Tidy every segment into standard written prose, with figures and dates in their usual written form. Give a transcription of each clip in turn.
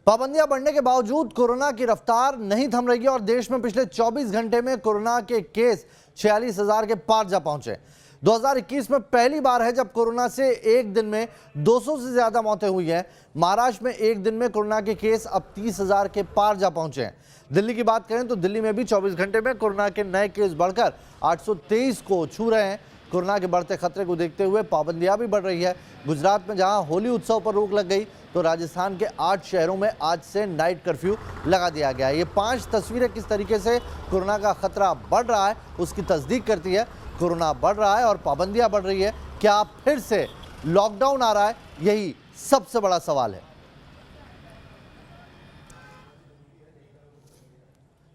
पाबंदियां बढ़ने के बावजूद कोरोना की रफ्तार नहीं थम रही है और देश में पिछले 24 घंटे में कोरोना के केस 46,000 के पार जा पहुंचे। 2021 में पहली बार है जब कोरोना से एक दिन में 200 से ज्यादा मौतें हुई हैं। महाराष्ट्र में एक दिन में कोरोना के केस अब 30,000 के पार जा पहुंचे हैं। दिल्ली की बात करें तो दिल्ली में भी 24 घंटे में कोरोना के नए केस बढ़कर 823 को छू रहे हैं। कोरोना के बढ़ते खतरे को देखते हुए पाबंदियां भी बढ़ रही है। गुजरात में जहां होली उत्सव पर रोक लग गई तो राजस्थान के 8 शहरों में आज से नाइट कर्फ्यू लगा दिया गया। ये 5 तस्वीरें किस तरीके से कोरोना का खतरा बढ़ रहा है उसकी तस्दीक करती है। कोरोना बढ़ रहा है और पाबंदियां बढ़ रही है, क्या फिर से लॉकडाउन आ रहा है? यही सबसे बड़ा सवाल है।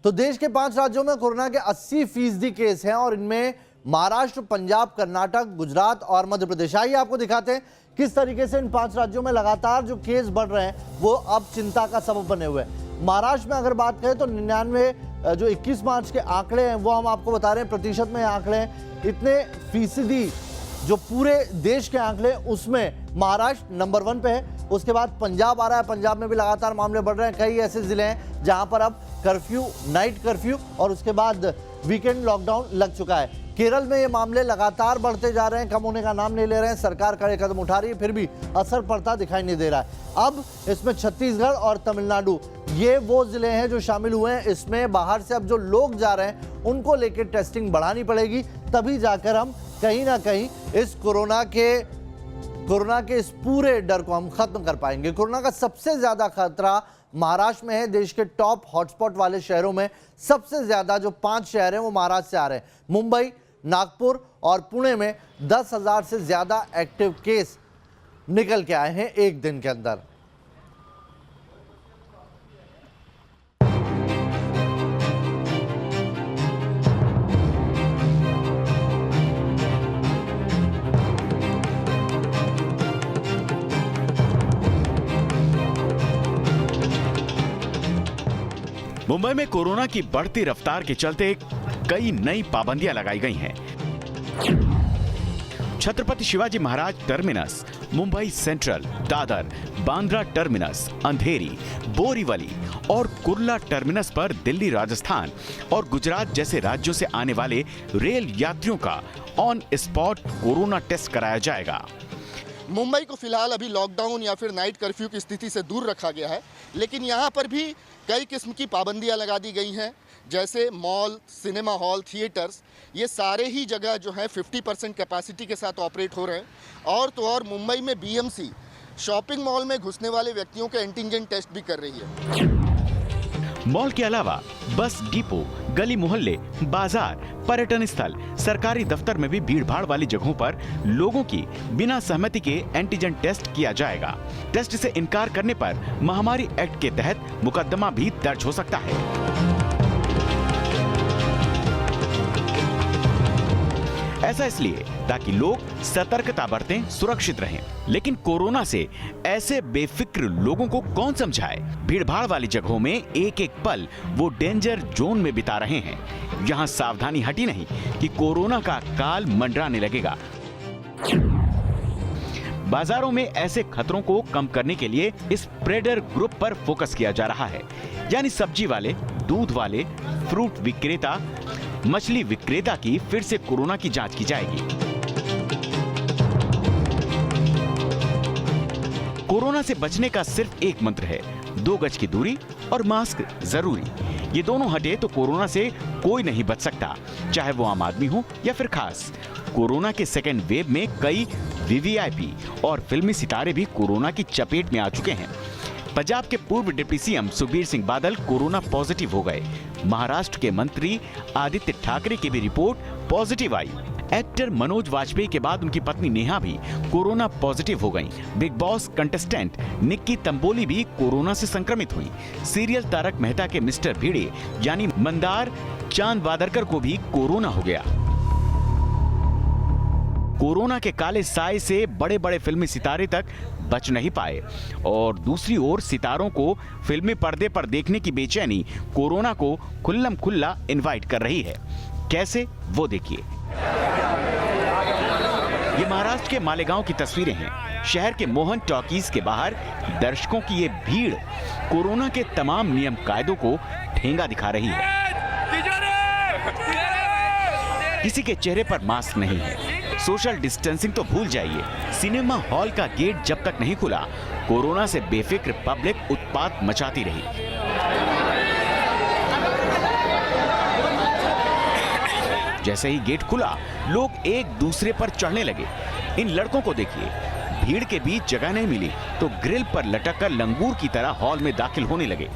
तो देश के 5 राज्यों में कोरोना के 80% केस हैं और इनमें महाराष्ट्र, पंजाब, कर्नाटक, गुजरात और मध्य प्रदेश। आइए आपको दिखाते हैं किस तरीके से इन 5 राज्यों में लगातार जो केस बढ़ रहे हैं वो अब चिंता का सबब बने हुए हैं। महाराष्ट्र में अगर बात करें तो 99 जो 21 मार्च के आंकड़े हैं वो हम आपको बता रहे हैं, प्रतिशत में आंकड़े हैं। इतने फीसदी जो पूरे देश के आंकड़े उसमें महाराष्ट्र नंबर 1 पे है। उसके बाद पंजाब आ रहा है, पंजाब में भी लगातार मामले बढ़ रहे हैं। कई ऐसे जिले हैं जहां पर अब कर्फ्यू, नाइट कर्फ्यू और उसके बाद वीकेंड लॉकडाउन लग चुका है। केरल में ये मामले लगातार बढ़ते जा रहे हैं, कम होने का नाम नहीं ले रहे हैं। सरकार कड़े कदम उठा रही है, फिर भी असर पड़ता दिखाई नहीं दे रहा है। अब इसमें छत्तीसगढ़ और तमिलनाडु ये वो जिले हैं जो शामिल हुए हैं। इसमें बाहर से अब जो लोग जा रहे हैं उनको लेकर टेस्टिंग बढ़ानी पड़ेगी, तभी जाकर हम कहीं ना कहीं इस कोरोना के इस पूरे डर को हम खत्म कर पाएंगे। कोरोना का सबसे ज्यादा खतरा महाराष्ट्र में है। देश के टॉप हॉटस्पॉट वाले शहरों में सबसे ज्यादा जो 5 शहर हैं वो महाराष्ट्र से आ रहे हैं। मुंबई, नागपुर और पुणे में 10,000 से ज्यादा एक्टिव केस निकल के आए हैं एक दिन के अंदर। मुंबई में कोरोना की बढ़ती रफ्तार के चलते कई नई पाबंदियां लगाई गई हैं। Chhatrapati Shivaji Maharaj Terminus, Mumbai Central, Dadar, Bandra Terminus, Andheri, Borivali और कुर्ला टर्मिनस पर दिल्ली, राजस्थान और गुजरात जैसे राज्यों से आने वाले रेल यात्रियों का ऑन स्पॉट कोरोना टेस्ट कराया जाएगा। मुंबई को फिलहाल अभी लॉकडाउन या फिर नाइट कर्फ्यू की स्थिति से दूर रखा गया है, लेकिन यहाँ पर भी कई किस्म की पाबंदियाँ लगा दी गई हैं। जैसे मॉल, सिनेमा हॉल, थिएटर्स, ये सारे ही जगह जो है 50% कैपेसिटी के साथ ऑपरेट हो रहे हैं। और तो और मुंबई में बीएमसी शॉपिंग मॉल में घुसने वाले व्यक्तियों के एंटीजन टेस्ट भी कर रही है। मॉल के अलावा बस डिपो, गली मोहल्ले, बाजार, पर्यटन स्थल, सरकारी दफ्तर में भी भीड़ भाड़ वाली जगहों पर लोगों की बिना सहमति के एंटीजन टेस्ट किया जाएगा। टेस्ट से इनकार करने पर महामारी एक्ट के तहत मुकदमा भी दर्ज हो सकता है। ऐसा इसलिए ताकि लोग सतर्कता बरतें, सुरक्षित रहें। लेकिन कोरोना से ऐसे बेफिक्र लोगों को कौन समझाए? भीड़भाड़ वाली जगहों में एक एक पल वो डेंजर जोन में बिता रहे हैं। यहाँ सावधानी हटी नहीं कि कोरोना का काल मंडराने लगेगा। बाजारों में ऐसे खतरों को कम करने के लिए स्प्रेडर ग्रुप पर फोकस किया जा रहा है, यानी सब्जी वाले, दूध वाले, फ्रूट विक्रेता, मछली विक्रेता की फिर से कोरोना की जांच की जाएगी। कोरोना से बचने का सिर्फ एक मंत्र है, 2 गज की दूरी और मास्क जरूरी। ये दोनों हटे तो कोरोना से कोई नहीं बच सकता, चाहे वो आम आदमी हो या फिर खास। कोरोना के सेकेंड वेव में कई वीवीआईपी और फिल्मी सितारे भी कोरोना की चपेट में आ चुके हैं। पंजाब के पूर्व deputy CM Sukhbir Singh Badal corona positive हो गए। महाराष्ट्र के मंत्री आदित्य ठाकरे की भी रिपोर्ट पॉजिटिव आई। एक्टर मनोज वाजपेयी के बाद उनकी पत्नी नेहा भी कोरोना पॉजिटिव हो गईं। Big boss contestant Nikki Tamboli भी कोरोना से संक्रमित हुई। सीरियल तारक मेहता के मिस्टर भिड़े यानी मंदार चांद वादरकर को भी कोरोना हो गया। कोरोना के काले साए से बड़े बड़े फिल्मी सितारे तक बच नहीं पाए और दूसरी ओर सितारों को फिल्मी पर्दे पर देखने की बेचैनी कोरोना को खुल्लम खुल्ला इनवाइट कर रही है। कैसे, वो देखिए। ये महाराष्ट्र के मालेगांव की तस्वीरें हैं। शहर के मोहन टॉकीज के बाहर दर्शकों की ये भीड़ कोरोना के तमाम नियम कायदों को ठेंगा दिखा रही है। किसी के चेहरे पर मास्क नहीं है, सोशल डिस्टेंसिंग तो भूल जाइए। सिनेमा हॉल का गेट जब तक नहीं खुला, कोरोना से बेफिक्र पब्लिक उत्पात मचाती रही। जैसे ही गेट खुला, लोग एक दूसरे पर चढ़ने लगे। इन लड़कों को देखिए, भीड़ के बीच जगह नहीं मिली तो ग्रिल पर लटककर लंगूर की तरह हॉल में दाखिल होने लगे।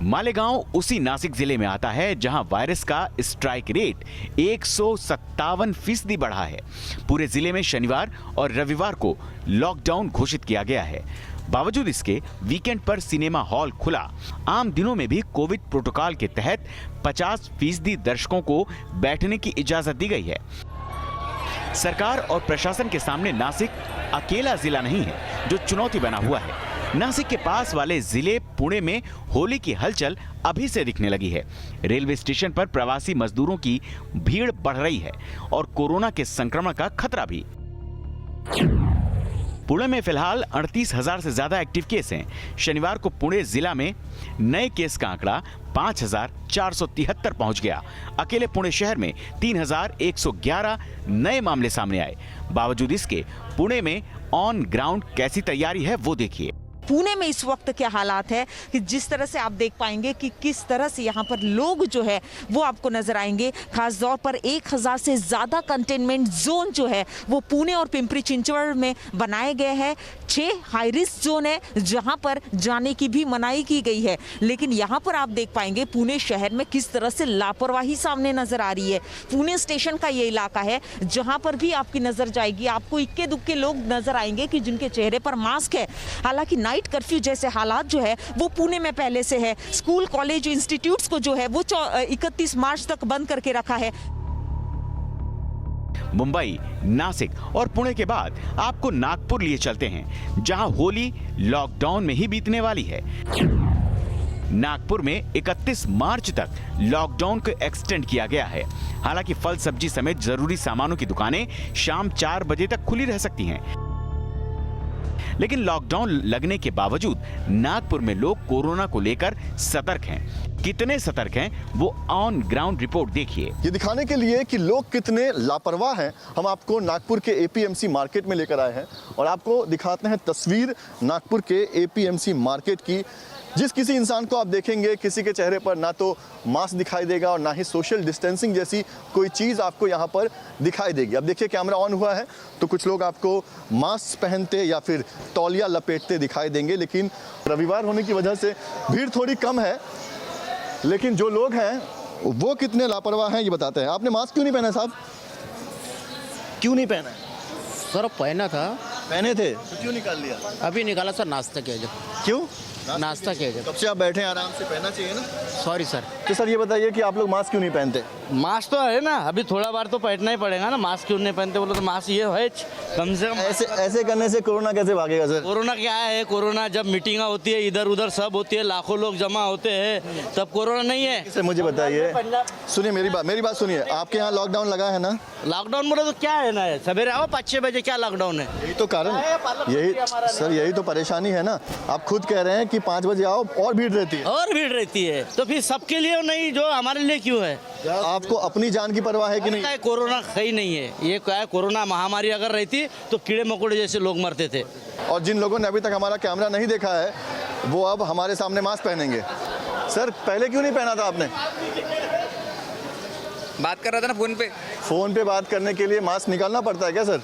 मालेगांव उसी नासिक जिले में आता है जहां वायरस का स्ट्राइक रेट 157% बढ़ा है। पूरे जिले में शनिवार और रविवार को लॉकडाउन घोषित किया गया है। बावजूद इसके वीकेंड पर सिनेमा हॉल खुला। आम दिनों में भी कोविड प्रोटोकॉल के तहत 50% दर्शकों को बैठने की इजाजत दी गई है। सरकार और प्रशासन के सामने नासिक अकेला जिला नहीं है जो चुनौती बना हुआ है। नासिक के पास वाले जिले पुणे में होली की हलचल अभी से दिखने लगी है। रेलवे स्टेशन पर प्रवासी मजदूरों की भीड़ बढ़ रही है और कोरोना के संक्रमण का खतरा भी। पुणे में फिलहाल 38,000 से ज्यादा एक्टिव केस हैं। शनिवार को पुणे जिला में नए केस का आंकड़ा 5,473 पहुंच गया। अकेले पुणे शहर में 3,111 नए मामले सामने आए। बावजूद इसके पुणे में ऑन ग्राउंड कैसी तैयारी है वो देखिए। पुणे में इस वक्त क्या हालात है कि जिस तरह से आप देख पाएंगे कि किस तरह से यहाँ पर लोग जो है वो आपको नजर आएंगे। खास तौर पर 1,000 से ज़्यादा कंटेनमेंट जोन जो है वो पुणे और पिंपरी चिंचवड़ में बनाए गए हैं। 6 हाई रिस्क जोन है जहाँ पर जाने की भी मनाही की गई है। लेकिन यहाँ पर आप देख पाएंगे पुणे शहर में किस तरह से लापरवाही सामने नजर आ रही है। पुणे स्टेशन का ये इलाका है जहाँ पर भी आपकी नजर जाएगी, आपको इक्के दुक्के लोग नजर आएंगे कि जिनके चेहरे पर मास्क है। हालांकि नाइट कर्फ्यू जैसे हालात जो है वो पुणे में पहले से है। स्कूल, कॉलेज, इंस्टीट्यूट्स को जो है वो 31 मार्च तक बंद करके रखा है। मुंबई, नासिक और पुणे के बाद आपको नागपुर लिए चलते हैं जहां होली लॉकडाउन में ही बीतने वाली है। नागपुर में 31 मार्च तक लॉकडाउन को एक्सटेंड किया गया है। हालांकि फल सब्जी समेत जरूरी सामानों की दुकानें शाम 4 बजे तक खुली रह सकती हैं। लेकिन लॉकडाउन लगने के बावजूद नागपुर में लोग कोरोना को लेकर सतर्क हैं। कितने सतर्क हैं वो ऑन ग्राउंड रिपोर्ट देखिए। ये दिखाने के लिए कि लोग कितने लापरवाह हैं, हम आपको नागपुर के एपीएमसी मार्केट में लेकर आए हैं और आपको दिखाते हैं तस्वीर नागपुर के एपीएमसी मार्केट की। जिस किसी इंसान को आप देखेंगे, किसी के चेहरे पर ना तो मास्क दिखाई देगा और ना ही सोशल डिस्टेंसिंग जैसी कोई चीज़ आपको यहाँ पर दिखाई देगी। अब देखिए कैमरा ऑन हुआ है तो कुछ लोग आपको मास्क पहनते या फिर तौलिया लपेटते दिखाई देंगे। लेकिन रविवार होने की वजह से भीड़ थोड़ी कम है, लेकिन जो लोग हैं वो कितने लापरवाह हैं ये बताते हैं। आपने मास्क क्यों नहीं पहना साहब? क्यों नहीं पहना? सर पहना था। पहने थे तो क्यों निकाल लिया? अभी निकाला सर, नाश्ता किया जब। क्यों नाश्ता किया जब। कब से आप बैठे हैं, आराम से पहनना चाहिए ना। Sorry sir. तो सर ये बताइए कि आप लोग मास्क क्यों नहीं पहनते? मास्क तो है ना, अभी थोड़ा बार तो पहनना ही पड़ेगा ना। मास्क क्यों नहीं पहनते बोलो तो मास्क ये है कम से कम। ऐसे करने से कोरोना कैसे भागेगा सर? कोरोना क्या है? कोरोना जब मीटिंग होती है, इधर उधर सब होती है, लाखों लोग जमा होते हैं, तब कोरोना नहीं है। सर मुझे बताइए, सुनिए मेरी बात सुनिए। आपके यहाँ लॉकडाउन लगा है ना? लॉकडाउन बोलो तो क्या है ना, सवेरे आओ 5-6 बजे, क्या लॉकडाउन है? यही तो कारण, यही तो परेशानी है ना। आप खुद कह रहे हैं कि 5 बजे आओ और भीड़ रहती है। और भीड़ रहती है तो फिर सबके लिए नहीं, जो हमारे लिए क्यों है? आपको अपनी जान की परवाह है कि नहीं? कोरोना सही नहीं है। ये क्या है, कोरोना महामारी अगर रहती तो कीड़े मकोड़े जैसे लोग मरते थे। और जिन लोगों ने अभी तक हमारा कैमरा नहीं देखा है वो अब हमारे सामने मास्क पहनेंगे। सर पहले क्यों नहीं पहना था आपने? बात कर रहा था ना फोन पे। फोन पे बात करने के लिए मास्क निकालना पड़ता है क्या सर?